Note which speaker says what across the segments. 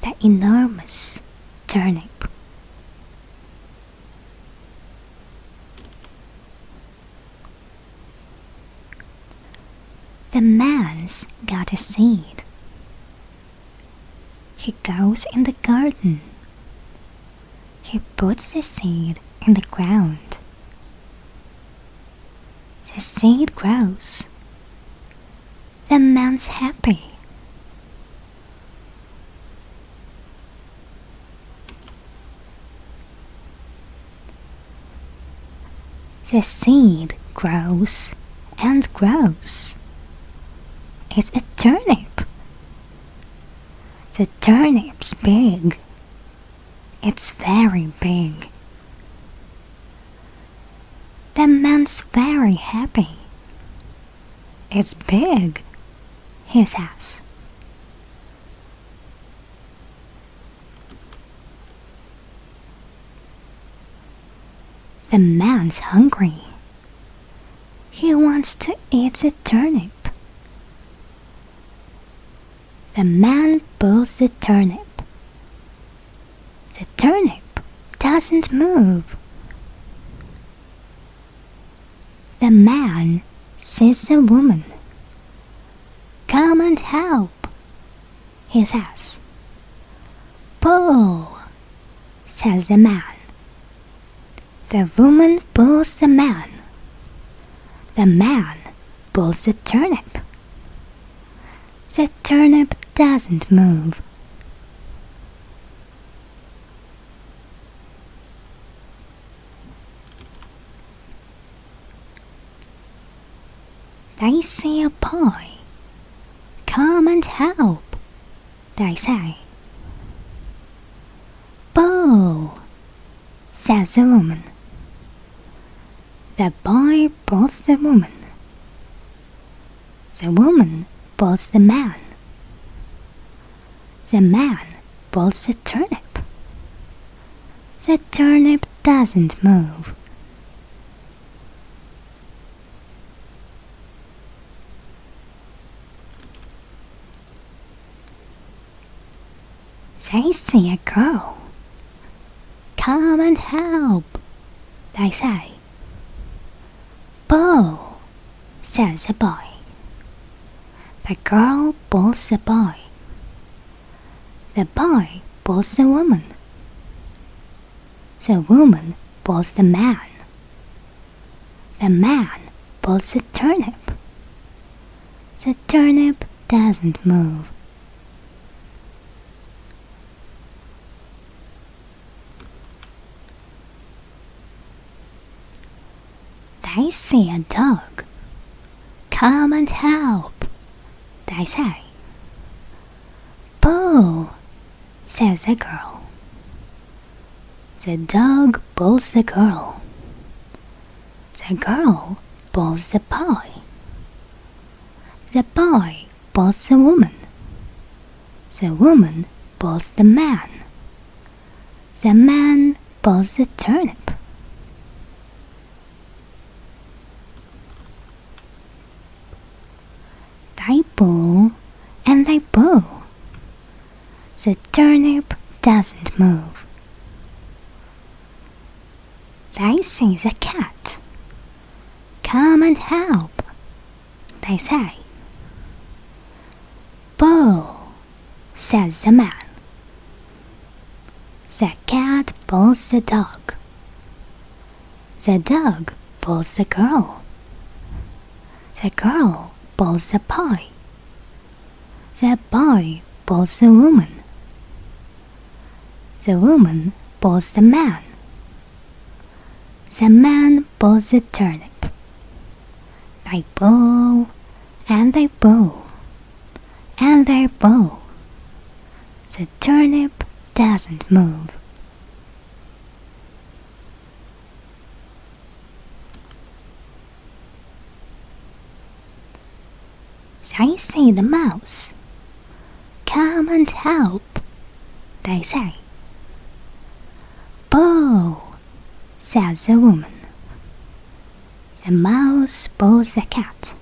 Speaker 1: The enormous turnip. The man's got a seed. He goes in the garden. He puts the seed in the ground. The seed grows. The man's happy. The seed grows and grows. It's a turnip. The turnip's big. It's very big. The man's very happy. It's big, he says. The man's hungry. He wants to eat the turnip. The man pulls the turnip. The turnip doesn't move. The man sees the woman. Come and help, he says. Pull, says the man. The woman pulls the man. The man pulls the turnip. The turnip doesn't move. They see a boy. Come and help, they say. Pull, says the woman. The boy pulls the woman. The woman pulls the man. The man pulls the turnip. The turnip doesn't move. They see a girl. Come and help, they say. Pull, says the boy. The girl pulls the boy. The boy pulls the woman. The woman pulls the man. The man pulls the turnip. The turnip doesn't move. They see a dog. Come and help, they say. Pull, says the girl. The dog pulls the girl. The girl pulls the boy. The boy pulls the woman. The woman pulls the man. The man pulls the turnip. They pull and they pull. The turnip doesn't move. They see the cat. Come and help, they say. Pull, says the man. The cat pulls the dog. The dog pulls the girl. The girl pulls the boy. The boy pulls the woman. The woman pulls the man. The man pulls the turnip. They pull and they pull and they pull. The turnip doesn't move. They see the mouse. Come and help, they say. Pull, says the woman. The mouse pulls the cat.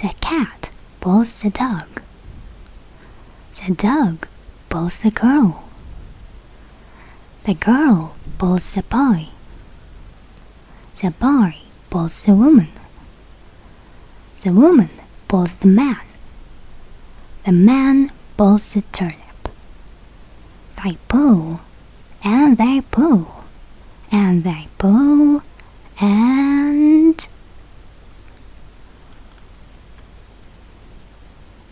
Speaker 1: The cat pulls the dog. The dog pulls the girl. The girl pulls the boy. The boy pulls the woman. The woman pulls the man. The man pulls the turnip. They pull, and they pull, and they pull, and...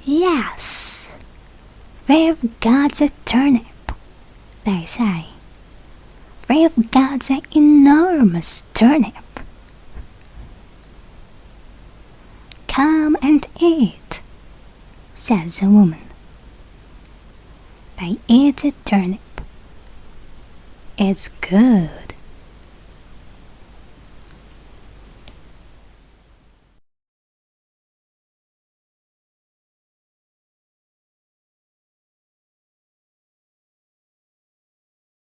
Speaker 1: Yes! We've got the turnip, they say. We've got the enormous turnip. Come and eat, says the woman. They eat the turnip. It's good.